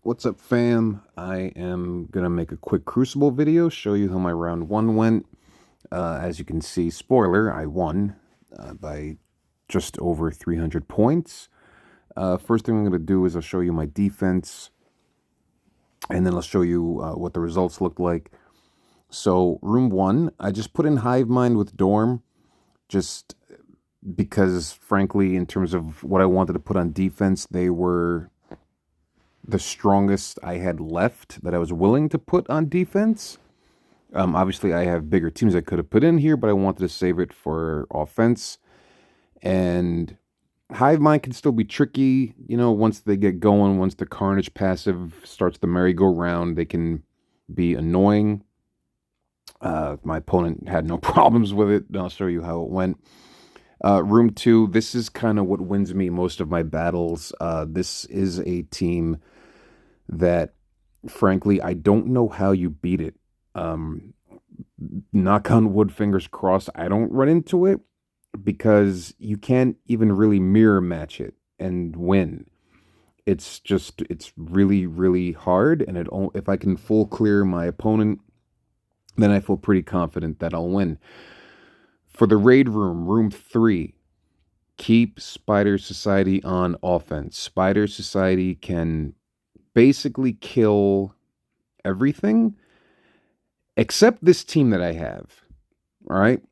What's up, fam? I am gonna make a quick Crucible video, show you how my round one went. As you can see, spoiler, I won by just over 300 points. First thing I'm gonna do is I'll show you my defense, and then I'll show you what the results looked like. So, room one, I just put in Hive Mind with Dorm, just because, frankly, in terms of what I wanted to put on defense, they were the strongest I had left that I was willing to put on defense. Obviously, I have bigger teams I could have put in here, but I wanted to save it for offense. And Hive Mind can still be tricky, once they get going, once the Carnage passive starts the merry-go-round, they can be annoying. My opponent had no problems with it, and I'll show you how it went. Room two, this is kind of what wins me most of my battles. This is a team that, frankly, I don't know how you beat it. Um, Knock on wood, fingers crossed, I don't run into it because you can't even really mirror match it and win. It's really, really hard. And if I can full clear my opponent, then I feel pretty confident that I'll win. For the raid room, room three, keep Spider Society on offense. Spider Society can basically kill everything except this team that I have. All right.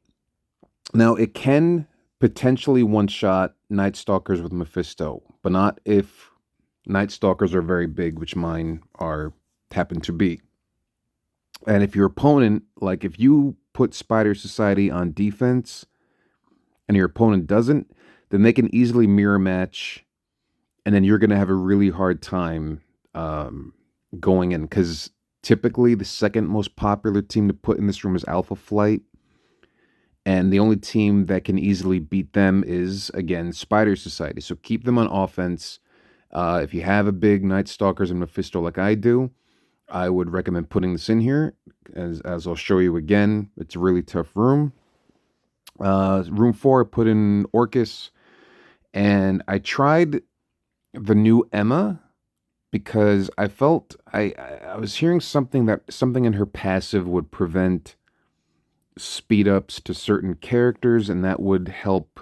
Now, it can potentially one shot Night Stalkers with Mephisto, but not if Night Stalkers are very big, which mine are happen to be. And if your opponent, like if you put Spider Society on defense and your opponent doesn't, then they can easily mirror match, and then you're going to have a really hard time going in because typically the second most popular team to put in this room is Alpha Flight. And the only team that can easily beat them is, again, Spider Society. So keep them on offense. If you have a big Night Stalkers and Mephisto like I do, I would recommend putting this in here. As I'll show you again, it's a really tough room. Room 4, I put in Orcus. And I tried the new Emma because I felt I was hearing something in her passive would prevent speed ups to certain characters, and that would help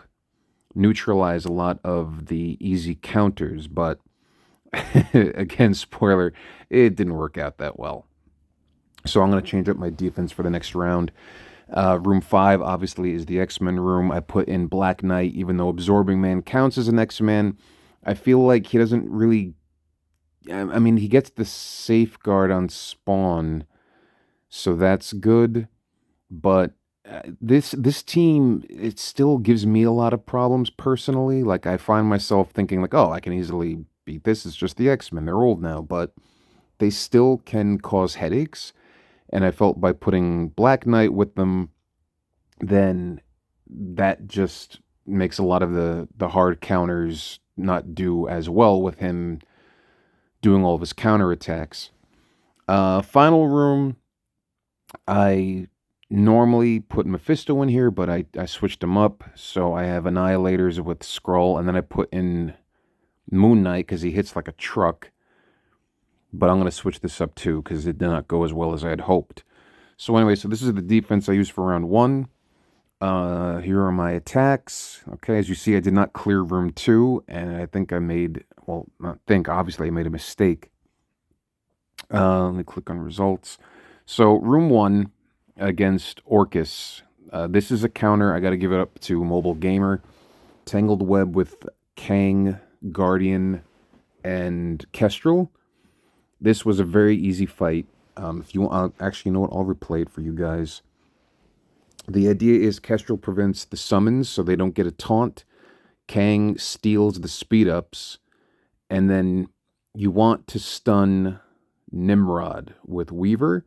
neutralize a lot of the easy counters. But again, spoiler, it didn't work out that well. So I'm going to change up my defense for the next round. Room 5, obviously, is the X-Men room. I put in Black Knight, even though Absorbing Man counts as an X-Men. I feel like he doesn't really... I mean, he gets the safeguard on spawn, so that's good. But this team, it still gives me a lot of problems personally. Like, I find myself thinking like, oh, I can easily beat this. It's just the X-Men. They're old now, but they still can cause headaches. And I felt by putting Black Knight with them, then that just makes a lot of the hard counters not do as well with him doing all of his counterattacks. Final room, I normally put Mephisto in here, but I switched them up. So I have Annihilators with Skrull, and then I put in Moon Knight because he hits like a truck. But I'm going to switch this up too because it did not go as well as I had hoped. So anyway, so this is the defense I used for round one. Here are my attacks. Okay, as you see, I did not clear room 2, and I think I made, well, not think, obviously I made a mistake. Let me click on results. So room 1 against Orcus. This is a counter. I got to give it up to Mobile Gamer. Tangled Web with Kang, Guardian, and Kestrel. This was a very easy fight. If you want, actually, you know what? I'll replay it for you guys. The idea is Kestrel prevents the summons so they don't get a taunt. Kang steals the speed ups. And then you want to stun Nimrod with Weaver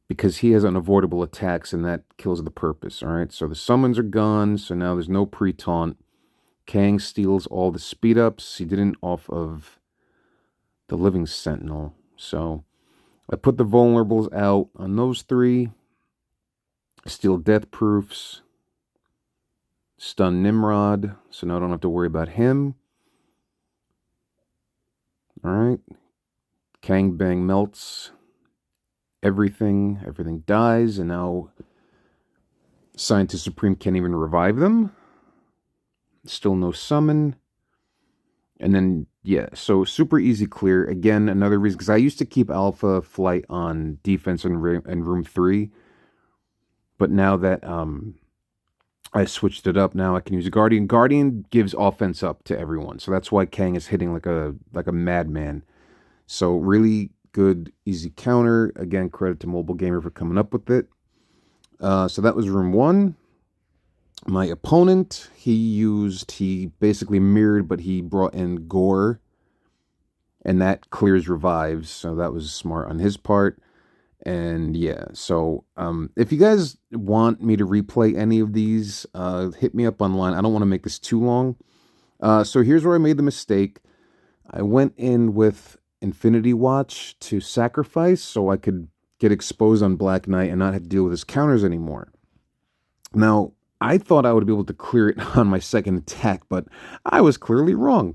because he has unavoidable attacks and that kills the purpose. All right, so the summons are gone. So now there's no pre-taunt. Kang steals all the speed ups. He didn't off of the Living Sentinel. So I put the vulnerables out on those 3. Steal death proofs. Stun Nimrod, so now I don't have to worry about him. All right. Kang Bang melts everything. Everything dies, and now Scientist Supreme can't even revive them. Still no summon. And then, yeah, so super easy clear. Again, another reason, because I used to keep Alpha Flight on defense in room 3, but now that I switched it up, now I can use Guardian. Guardian gives offense up to everyone, so that's why Kang is hitting like a madman. So really good, easy counter. Again, credit to Mobile Gamer for coming up with it. So that was room 1. My opponent, he basically mirrored, but he brought in Gore, and that clears revives, so that was smart on his part. And yeah, so if you guys want me to replay any of these, hit me up online. I don't want to make this too long. So here's where I made the mistake. I went in with Infinity Watch to sacrifice so I could get exposed on Black Knight and not have to deal with his counters anymore. Now, I thought I would be able to clear it on my second attack, but I was clearly wrong.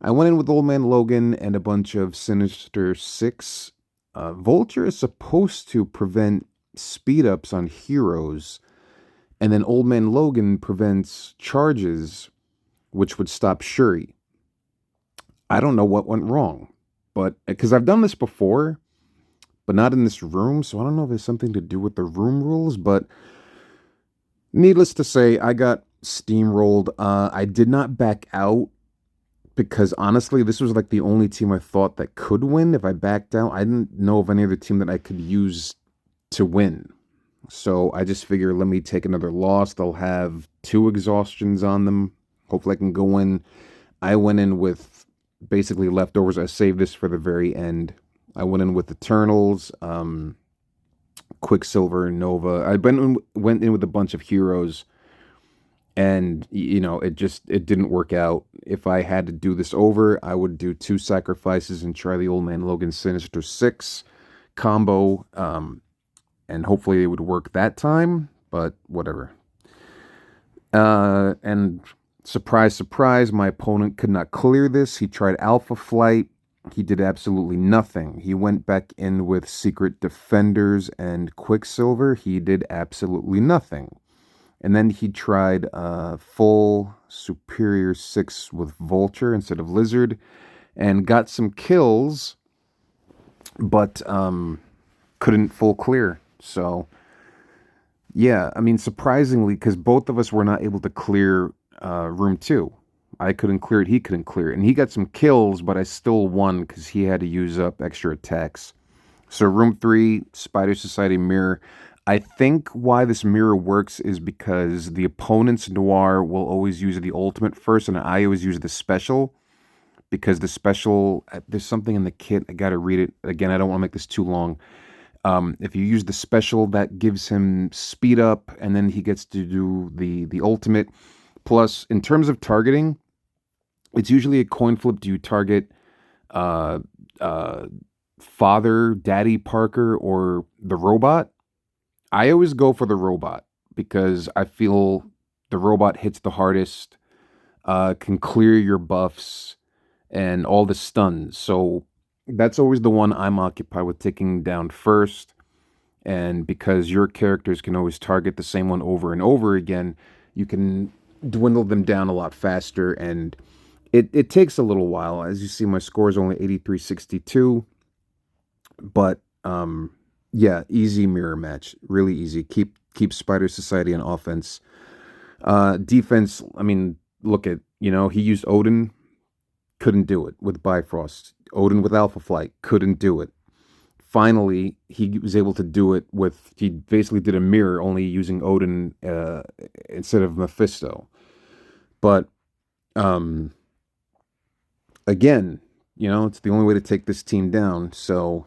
I went in with Old Man Logan and a bunch of Sinister Six. Vulture is supposed to prevent speed ups on heroes, and then Old Man Logan prevents charges, which would stop Shuri. I don't know what went wrong, but because I've done this before, but not in this room, so I don't know if it's something to do with the room rules, but needless to say, I got steamrolled. I did not back out because honestly, this was like the only team I thought that could win. If I backed out, I didn't know of any other team that I could use to win. So I just figure let me take another loss. They'll have 2 exhaustions on them. Hopefully I can go in. I went in with basically leftovers. I saved this for the very end. I went in with Eternals, Quicksilver, Nova. I went in with a bunch of heroes, and you know it didn't work out. If I had to do this over, I would do 2 sacrifices and try the Old Man Logan Sinister Six combo, and hopefully it would work that time. But whatever. And surprise, surprise, my opponent could not clear this. He tried Alpha Flight. He did absolutely nothing. He went back in with Secret Defenders and Quicksilver. He did absolutely nothing. And then he tried full Superior 6 with Vulture instead of Lizard and got some kills, but couldn't full clear. So, yeah, I mean, surprisingly, because both of us were not able to clear room 2. I couldn't clear it, he couldn't clear it. And he got some kills, but I still won because he had to use up extra attacks. So room 3, Spider Society Mirror. I think why this mirror works is because the opponent's Noir will always use the ultimate first, and I always use the special. Because the special, there's something in the kit, I gotta read it. Again, I don't want to make this too long. If you use the special, that gives him speed up, and then he gets to do the ultimate. Plus, in terms of targeting, it's usually a coin flip. Do you target uh, uh, Father, Daddy Parker, or the robot? I always go for the robot because I feel the robot hits the hardest, can clear your buffs and all the stuns. So that's always the one I'm occupied with taking down first. And because your characters can always target the same one over and over again, you can dwindle them down a lot faster. And it takes a little while. As you see, my score is only 8362. But yeah, easy mirror match. Really easy. Keep Spider Society on offense. Defense, I mean, look at, he used Odin, couldn't do it with Bifrost. Odin with Alpha Flight, couldn't do it. Finally, he was able to do it he basically did a mirror, only using Odin instead of Mephisto. But, again, it's the only way to take this team down, so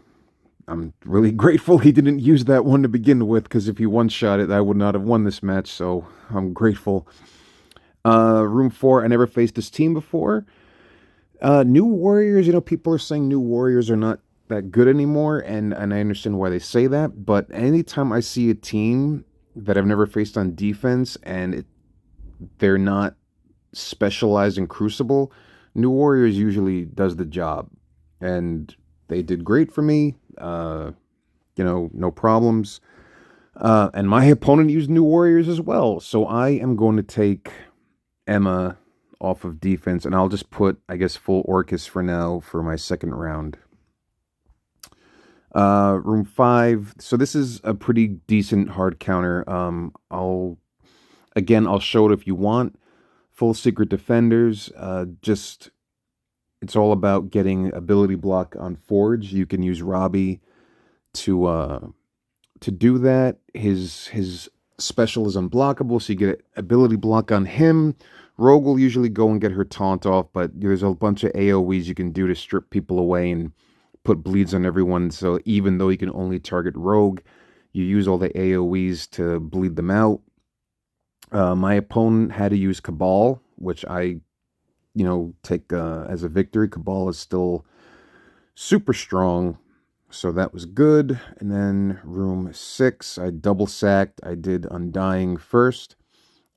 I'm really grateful he didn't use that one to begin with, because if he one-shot it, I would not have won this match, so I'm grateful. Room 4, I never faced this team before. New Warriors, people are saying New Warriors are not that good anymore, and I understand why they say that, but anytime I see a team that I've never faced on defense, and they're not specialized in Crucible, New Warriors usually does the job. and they did great for me. No problems. And my opponent used new warriors as well. So I am going to take Emma off of defense, and I'll just put, I guess, full Orcus for now for my second round. Room 5. So this is a pretty decent hard counter. I'll show it if you want. Full Secret Defenders. Just it's all about getting ability block on Forge. You can use Robbie to do that. His special is unblockable, so you get ability block on him. Rogue will usually go and get her taunt off, but there's a bunch of AoEs you can do to strip people away and put bleeds on everyone. So even though you can only target Rogue, you use all the AoEs to bleed them out. My opponent had to use Cabal, which I, take as a victory. Cabal is still super strong, so that was good. And then room 6, I double sacked. I did Undying first.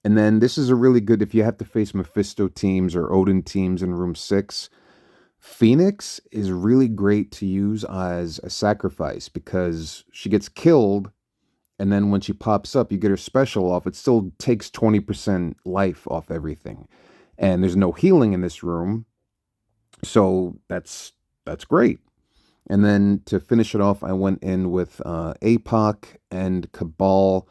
And then this is a really good, if you have to face Mephisto teams or Odin teams in room 6, Phoenix is really great to use as a sacrifice because she gets killed, and then when she pops up, you get her special off. It still takes 20% life off everything. And there's no healing in this room, so that's great. And then to finish it off, I went in with APOC and Cabal,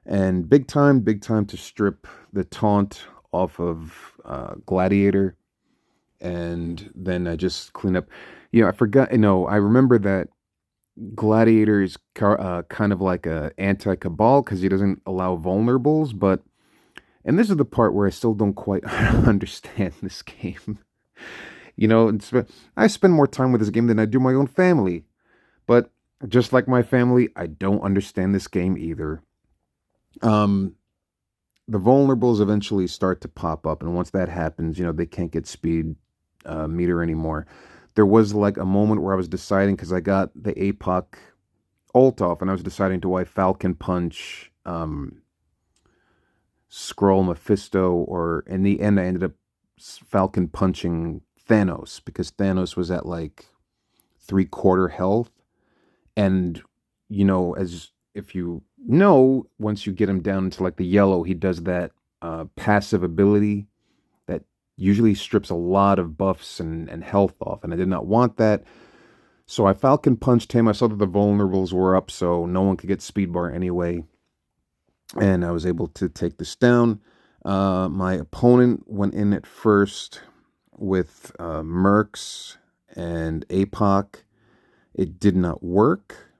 and big time to strip the taunt off of Gladiator. And then I just clean up. I forgot. I remember that Gladiator is kind of like a anti-Cabal because he doesn't allow vulnerables. And this is the part where I still don't quite understand this game. I spend more time with this game than I do my own family. But just like my family, I don't understand this game either. The vulnerables eventually start to pop up, and once that happens, they can't get speed meter anymore. There was like a moment where I was deciding, because I got the APOC ult off, and I was deciding, do I Falcon Punch Scroll Mephisto, or in the end I ended up Falcon Punching Thanos, because Thanos was at like 3/4 health. And as if you know, once you get him down into like the yellow, he does that passive ability that usually strips a lot of buffs and health off, and I did not want that. So I Falcon Punched him. I saw that the vulnerables were up, so no one could get speed bar anyway, and I was able to take this down. My opponent went in at first with Mercs and APOC. It did not work,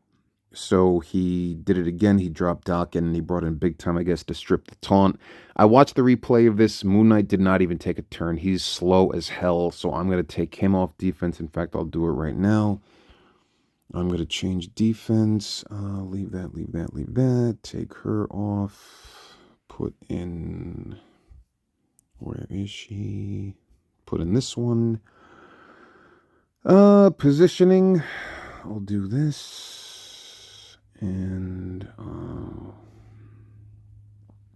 so he did it again. He dropped Doc and he brought in big time, I guess, to strip the taunt. I watched the replay of this. Moon Knight did not even take a turn. He's slow as hell, so I'm going to take him off defense. In fact, I'll do it right now. I'm going to change defense. Leave that. Take her off. Put in... Where is she? Put in this one. Positioning. I'll do this. And,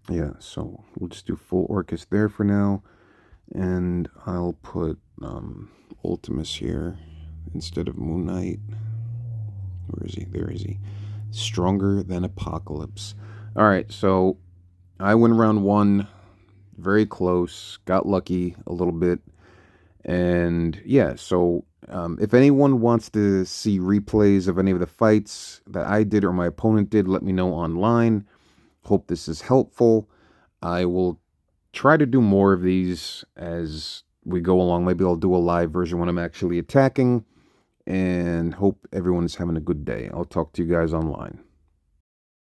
yeah, so we'll just do full Orcus there for now. And I'll put, Ultimus here instead of Moon Knight. Where is he? There is he. Stronger than Apocalypse. Alright, so I win round 1. Very close. Got lucky a little bit. And yeah, so if anyone wants to see replays of any of the fights that I did or my opponent did, let me know online. Hope this is helpful. I will try to do more of these as we go along. Maybe I'll do a live version when I'm actually attacking. And hope everyone is having a good day. I'll talk to you guys online.